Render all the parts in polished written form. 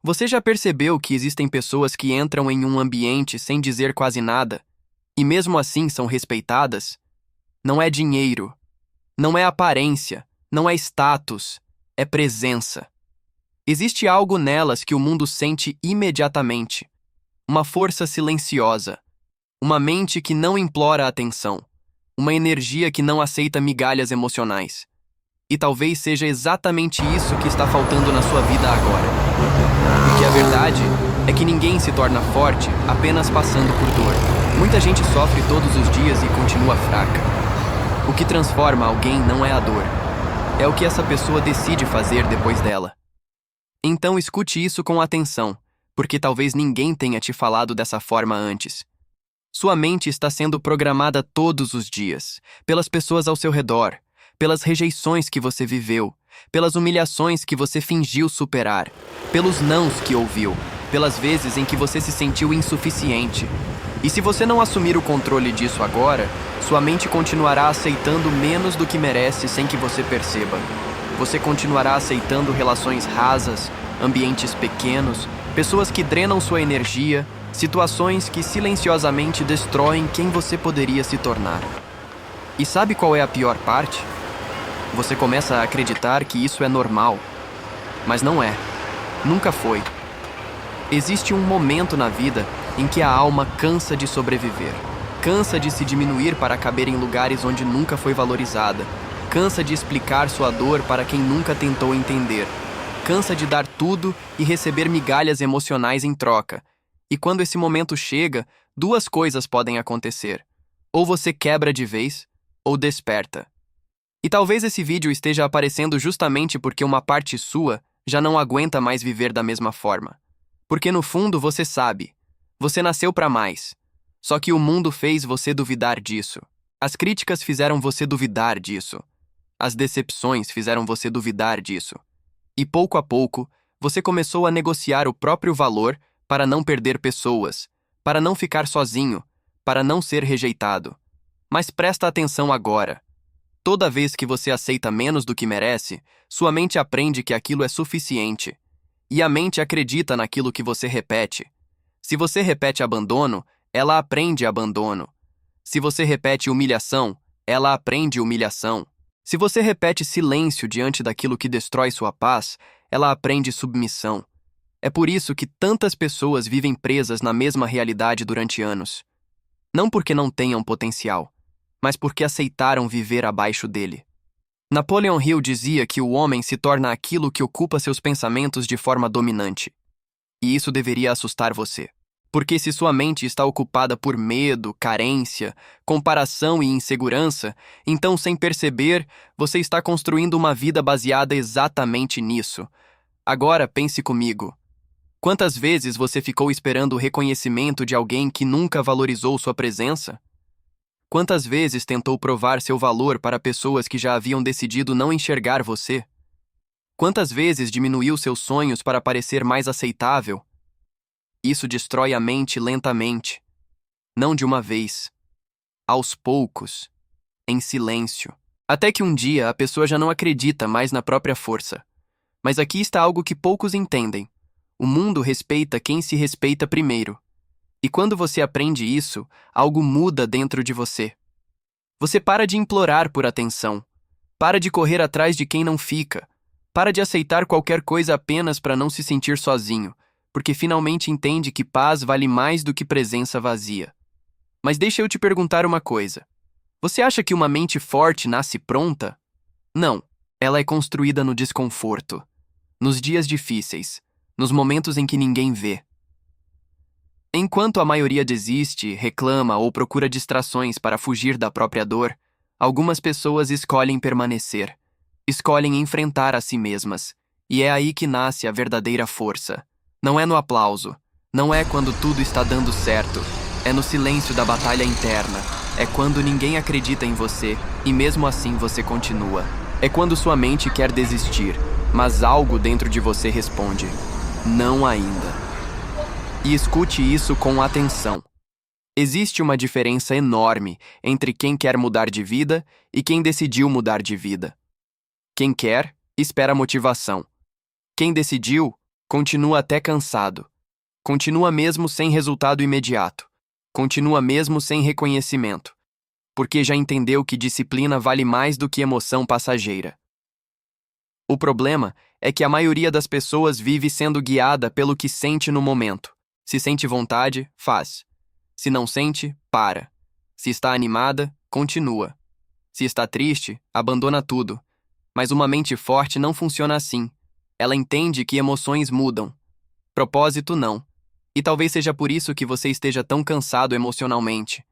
Você já percebeu que existem pessoas que entram em um ambiente sem dizer quase nada, e mesmo assim são respeitadas? Não é dinheiro, não é aparência, não é status, é presença. Existe algo nelas que o mundo sente imediatamente. Uma força silenciosa, uma mente que não implora atenção, uma energia que não aceita migalhas emocionais. E talvez seja exatamente isso que está faltando na sua vida agora. Porque a verdade é que ninguém se torna forte apenas passando por dor. Muita gente sofre todos os dias e continua fraca. O que transforma alguém não é a dor, é o que essa pessoa decide fazer depois dela. Então escute isso com atenção, porque talvez ninguém tenha te falado dessa forma antes. Sua mente está sendo programada todos os dias, pelas pessoas ao seu redor, pelas rejeições que você viveu, pelas humilhações que você fingiu superar, pelos nãos que ouviu, pelas vezes em que você se sentiu insuficiente. E se você não assumir o controle disso agora, sua mente continuará aceitando menos do que merece sem que você perceba. Você continuará aceitando relações rasas, ambientes pequenos, pessoas que drenam sua energia, situações que silenciosamente destroem quem você poderia se tornar. E sabe qual é a pior parte? Você começa a acreditar que isso é normal. Mas não é. Nunca foi. Existe um momento na vida em que a alma cansa de sobreviver. Cansa de se diminuir para caber em lugares onde nunca foi valorizada. Cansa de explicar sua dor para quem nunca tentou entender. Cansa de dar tudo e receber migalhas emocionais em troca. E quando esse momento chega, duas coisas podem acontecer. Ou você quebra de vez, ou desperta. E talvez esse vídeo esteja aparecendo justamente porque uma parte sua já não aguenta mais viver da mesma forma. Porque no fundo você sabe, você nasceu para mais. Só que o mundo fez você duvidar disso. As críticas fizeram você duvidar disso. As decepções fizeram você duvidar disso. E pouco a pouco, você começou a negociar o próprio valor para não perder pessoas, para não ficar sozinho, para não ser rejeitado. Mas presta atenção agora. Toda vez que você aceita menos do que merece, sua mente aprende que aquilo é suficiente. E a mente acredita naquilo que você repete. Se você repete abandono, ela aprende abandono. Se você repete humilhação, ela aprende humilhação. Se você repete silêncio diante daquilo que destrói sua paz, ela aprende submissão. É por isso que tantas pessoas vivem presas na mesma realidade durante anos. Não porque não tenham potencial, mas porque aceitaram viver abaixo dele. Napoleon Hill dizia que o homem se torna aquilo que ocupa seus pensamentos de forma dominante. E isso deveria assustar você. Porque se sua mente está ocupada por medo, carência, comparação e insegurança, então, sem perceber, você está construindo uma vida baseada exatamente nisso. Agora, pense comigo. Quantas vezes você ficou esperando o reconhecimento de alguém que nunca valorizou sua presença? Quantas vezes tentou provar seu valor para pessoas que já haviam decidido não enxergar você? Quantas vezes diminuiu seus sonhos para parecer mais aceitável? Isso destrói a mente lentamente. Não de uma vez. Aos poucos. Em silêncio. Até que um dia a pessoa já não acredita mais na própria força. Mas aqui está algo que poucos entendem. O mundo respeita quem se respeita primeiro. E quando você aprende isso, algo muda dentro de você. Você para de implorar por atenção. Para de correr atrás de quem não fica. Para de aceitar qualquer coisa apenas para não se sentir sozinho, porque finalmente entende que paz vale mais do que presença vazia. Mas deixa eu te perguntar uma coisa. Você acha que uma mente forte nasce pronta? Não. Ela é construída no desconforto, nos dias difíceis, nos momentos em que ninguém vê. Enquanto a maioria desiste, reclama ou procura distrações para fugir da própria dor, algumas pessoas escolhem permanecer, escolhem enfrentar a si mesmas, e é aí que nasce a verdadeira força. Não é no aplauso, não é quando tudo está dando certo, é no silêncio da batalha interna, é quando ninguém acredita em você e mesmo assim você continua. É quando sua mente quer desistir, mas algo dentro de você responde: não ainda. E escute isso com atenção. Existe uma diferença enorme entre quem quer mudar de vida e quem decidiu mudar de vida. Quem quer, espera motivação. Quem decidiu, Continua até cansado. Continua mesmo sem resultado imediato. Continua mesmo sem reconhecimento. Porque já entendeu que disciplina vale mais do que emoção passageira. O problema é que a maioria das pessoas vive sendo guiada pelo que sente no momento. Se sente vontade, faz. Se não sente, para. Se está animada, continua. Se está triste, abandona tudo. Mas uma mente forte não funciona assim. Ela entende que emoções mudam. Propósito não. E talvez seja por isso que você esteja tão cansado emocionalmente.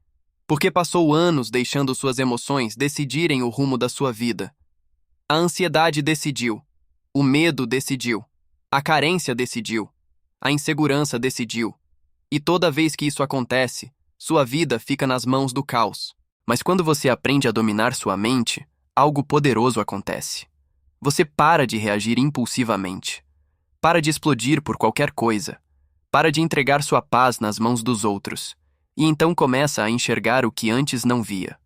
Porque passou anos deixando suas emoções decidirem o rumo da sua vida. A ansiedade decidiu. O medo decidiu. A carência decidiu. A insegurança decidiu. E toda vez que isso acontece, sua vida fica nas mãos do caos. Mas quando você aprende a dominar sua mente, algo poderoso acontece. Você para de reagir impulsivamente. Para de explodir por qualquer coisa. Para de entregar sua paz nas mãos dos outros. E então começa a enxergar o que antes não via.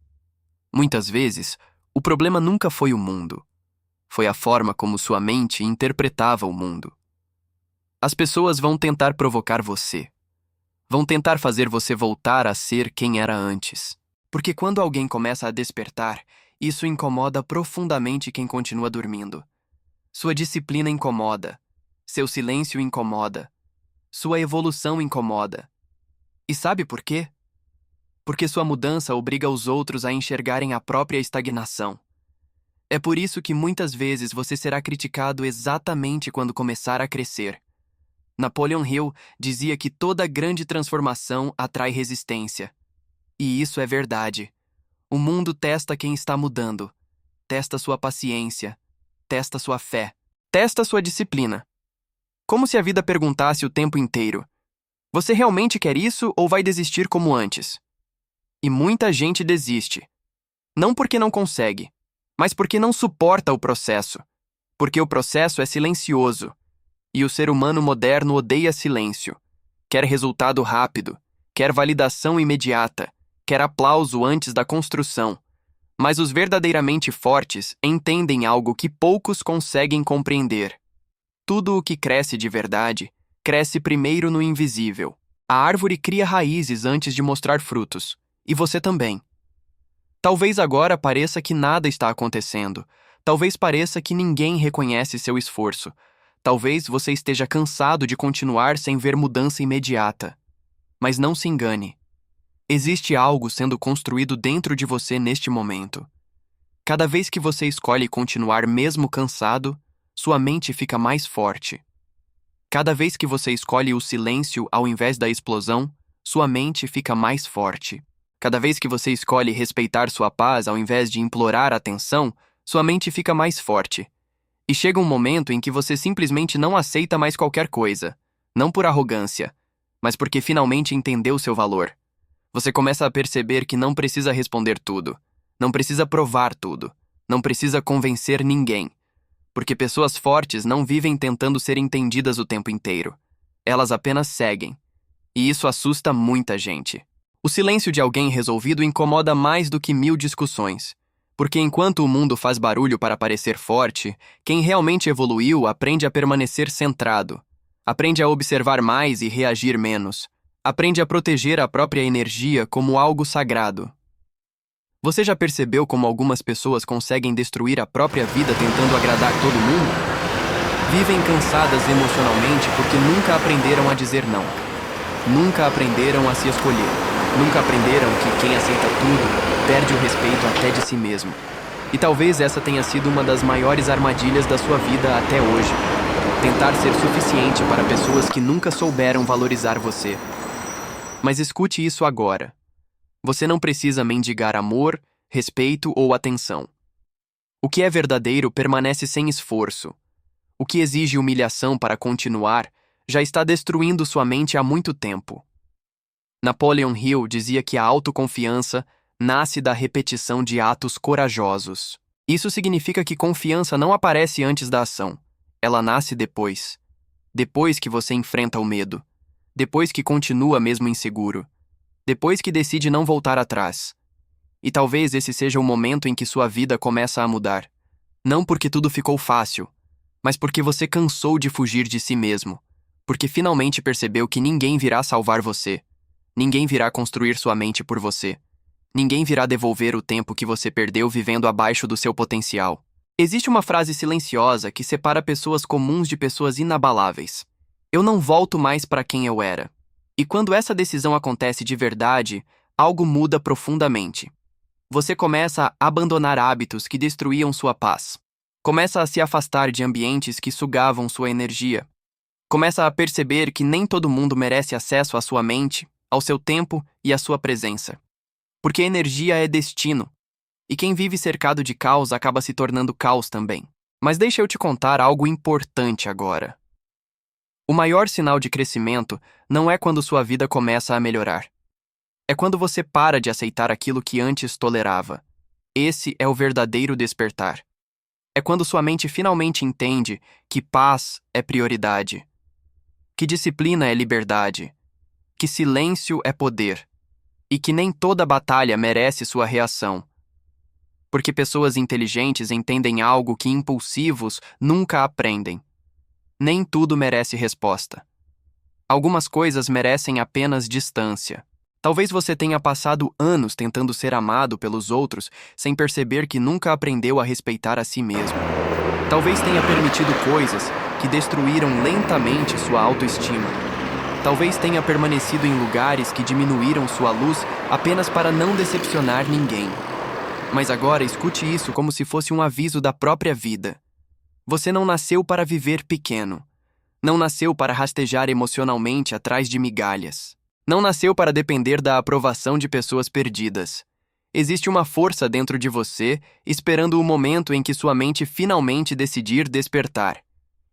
Muitas vezes, o problema nunca foi o mundo. Foi a forma como sua mente interpretava o mundo. As pessoas vão tentar provocar você. Vão tentar fazer você voltar a ser quem era antes. Porque quando alguém começa a despertar, isso incomoda profundamente quem continua dormindo. Sua disciplina incomoda. Seu silêncio incomoda. Sua evolução incomoda. E sabe por quê? Porque sua mudança obriga os outros a enxergarem a própria estagnação. É por isso que muitas vezes você será criticado exatamente quando começar a crescer. Napoleon Hill dizia que toda grande transformação atrai resistência. E isso é verdade. O mundo testa quem está mudando. Testa sua paciência. Testa sua fé. Testa sua disciplina. Como se a vida perguntasse o tempo inteiro: você realmente quer isso ou vai desistir como antes? E muita gente desiste. Não porque não consegue, mas porque não suporta o processo. Porque o processo é silencioso. E o ser humano moderno odeia silêncio. Quer resultado rápido. Quer validação imediata. Quer aplauso antes da construção. Mas os verdadeiramente fortes entendem algo que poucos conseguem compreender. Tudo o que cresce de verdade, cresce primeiro no invisível. A árvore cria raízes antes de mostrar frutos. E você também. Talvez agora pareça que nada está acontecendo. Talvez pareça que ninguém reconhece seu esforço. Talvez você esteja cansado de continuar sem ver mudança imediata. Mas não se engane. Existe algo sendo construído dentro de você neste momento. Cada vez que você escolhe continuar mesmo cansado, sua mente fica mais forte. Cada vez que você escolhe o silêncio ao invés da explosão, sua mente fica mais forte. Cada vez que você escolhe respeitar sua paz ao invés de implorar atenção, sua mente fica mais forte. E chega um momento em que você simplesmente não aceita mais qualquer coisa, não por arrogância, mas porque finalmente entendeu seu valor. Você começa a perceber que não precisa responder tudo, não precisa provar tudo, não precisa convencer ninguém. Porque pessoas fortes não vivem tentando ser entendidas o tempo inteiro. Elas apenas seguem. E isso assusta muita gente. O silêncio de alguém resolvido incomoda mais do que 1000 discussões. Porque enquanto o mundo faz barulho para parecer forte, quem realmente evoluiu aprende a permanecer centrado. Aprende a observar mais e reagir menos. Aprende a proteger a própria energia como algo sagrado. Você já percebeu como algumas pessoas conseguem destruir a própria vida tentando agradar todo mundo? Vivem cansadas emocionalmente porque nunca aprenderam a dizer não. Nunca aprenderam a se escolher. Nunca aprenderam que quem aceita tudo perde o respeito até de si mesmo. E talvez essa tenha sido uma das maiores armadilhas da sua vida até hoje. Tentar ser suficiente para pessoas que nunca souberam valorizar você. Mas escute isso agora. Você não precisa mendigar amor, respeito ou atenção. O que é verdadeiro permanece sem esforço. O que exige humilhação para continuar já está destruindo sua mente há muito tempo. Napoleon Hill dizia que a autoconfiança nasce da repetição de atos corajosos. Isso significa que confiança não aparece antes da ação. Ela nasce depois. Depois que você enfrenta o medo. Depois que continua mesmo inseguro. Depois que decide não voltar atrás. E talvez esse seja o momento em que sua vida começa a mudar. Não porque tudo ficou fácil, mas porque você cansou de fugir de si mesmo, porque finalmente percebeu que ninguém virá salvar você, ninguém virá construir sua mente por você, ninguém virá devolver o tempo que você perdeu vivendo abaixo do seu potencial. Existe uma frase silenciosa que separa pessoas comuns de pessoas inabaláveis. Eu não volto mais para quem eu era. E quando essa decisão acontece de verdade, algo muda profundamente. Você começa a abandonar hábitos que destruíam sua paz. Começa a se afastar de ambientes que sugavam sua energia. Começa a perceber que nem todo mundo merece acesso à sua mente, ao seu tempo e à sua presença. Porque energia é destino. E quem vive cercado de caos acaba se tornando caos também. Mas deixa eu te contar algo importante agora. O maior sinal de crescimento não é quando sua vida começa a melhorar. É quando você para de aceitar aquilo que antes tolerava. Esse é o verdadeiro despertar. É quando sua mente finalmente entende que paz é prioridade, que disciplina é liberdade, que silêncio é poder, e que nem toda batalha merece sua reação. Porque pessoas inteligentes entendem algo que impulsivos nunca aprendem. Nem tudo merece resposta. Algumas coisas merecem apenas distância. Talvez você tenha passado anos tentando ser amado pelos outros sem perceber que nunca aprendeu a respeitar a si mesmo. Talvez tenha permitido coisas que destruíram lentamente sua autoestima. Talvez tenha permanecido em lugares que diminuíram sua luz apenas para não decepcionar ninguém. Mas agora escute isso como se fosse um aviso da própria vida. Você não nasceu para viver pequeno. Não nasceu para rastejar emocionalmente atrás de migalhas. Não nasceu para depender da aprovação de pessoas perdidas. Existe uma força dentro de você, esperando o momento em que sua mente finalmente decidir despertar.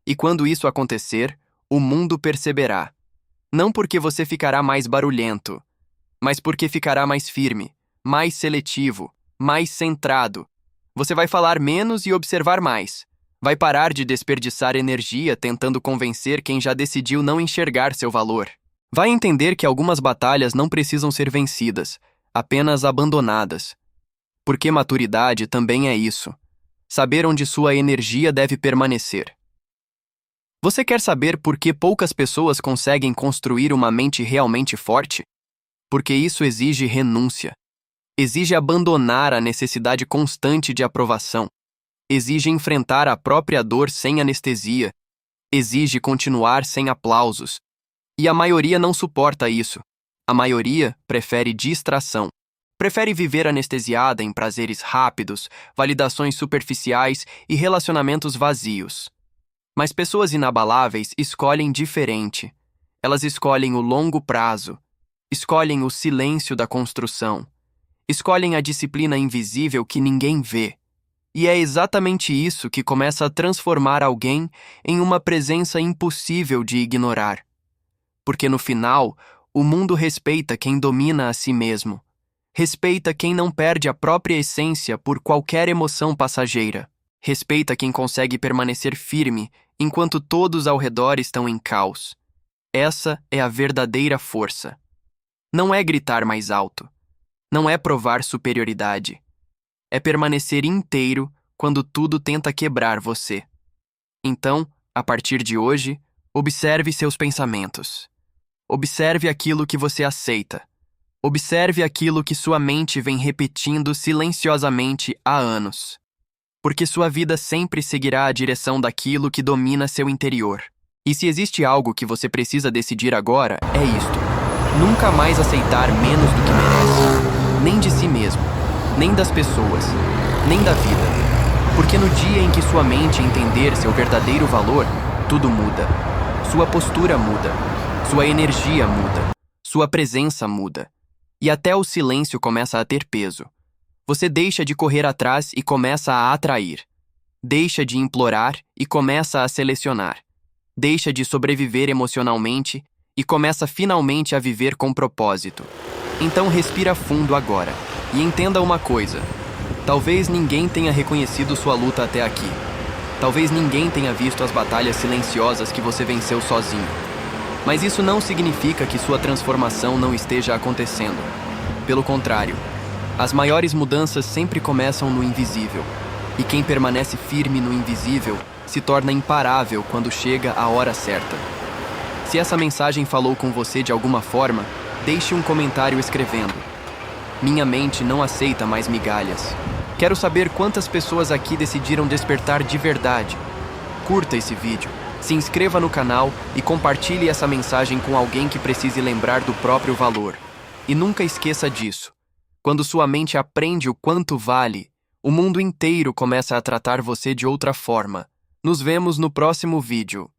E quando isso acontecer, o mundo perceberá. Não porque você ficará mais barulhento, mas porque ficará mais firme, mais seletivo, mais centrado. Você vai falar menos e observar mais. Vai parar de desperdiçar energia tentando convencer quem já decidiu não enxergar seu valor. Vai entender que algumas batalhas não precisam ser vencidas, apenas abandonadas. Porque maturidade também é isso. Saber onde sua energia deve permanecer. Você quer saber por que poucas pessoas conseguem construir uma mente realmente forte? Porque isso exige renúncia. Exige abandonar a necessidade constante de aprovação. Exige enfrentar a própria dor sem anestesia. Exige continuar sem aplausos. E a maioria não suporta isso. A maioria prefere distração. Prefere viver anestesiada em prazeres rápidos, validações superficiais e relacionamentos vazios. Mas pessoas inabaláveis escolhem diferente. Elas escolhem o longo prazo. Escolhem o silêncio da construção. Escolhem a disciplina invisível que ninguém vê. E é exatamente isso que começa a transformar alguém em uma presença impossível de ignorar. Porque no final, o mundo respeita quem domina a si mesmo. Respeita quem não perde a própria essência por qualquer emoção passageira. Respeita quem consegue permanecer firme enquanto todos ao redor estão em caos. Essa é a verdadeira força. Não é gritar mais alto. Não é provar superioridade. É permanecer inteiro quando tudo tenta quebrar você. Então, a partir de hoje, observe seus pensamentos. Observe aquilo que você aceita. Observe aquilo que sua mente vem repetindo silenciosamente há anos. Porque sua vida sempre seguirá a direção daquilo que domina seu interior. E se existe algo que você precisa decidir agora, é isto. Nunca mais aceitar menos do que merece. Nem de si mesmo. Nem das pessoas, nem da vida. Porque no dia em que sua mente entender seu verdadeiro valor, tudo muda. Sua postura muda. Sua energia muda. Sua presença muda. E até o silêncio começa a ter peso. Você deixa de correr atrás e começa a atrair. Deixa de implorar e começa a selecionar. Deixa de sobreviver emocionalmente e começa finalmente a viver com propósito. Então respira fundo agora. E entenda uma coisa, talvez ninguém tenha reconhecido sua luta até aqui. Talvez ninguém tenha visto as batalhas silenciosas que você venceu sozinho. Mas isso não significa que sua transformação não esteja acontecendo. Pelo contrário, as maiores mudanças sempre começam no invisível. E quem permanece firme no invisível se torna imparável quando chega a hora certa. Se essa mensagem falou com você de alguma forma, deixe um comentário escrevendo: minha mente não aceita mais migalhas. Quero saber quantas pessoas aqui decidiram despertar de verdade. Curta esse vídeo, se inscreva no canal e compartilhe essa mensagem com alguém que precise lembrar do próprio valor. E nunca esqueça disso. Quando sua mente aprende o quanto vale, o mundo inteiro começa a tratar você de outra forma. Nos vemos no próximo vídeo.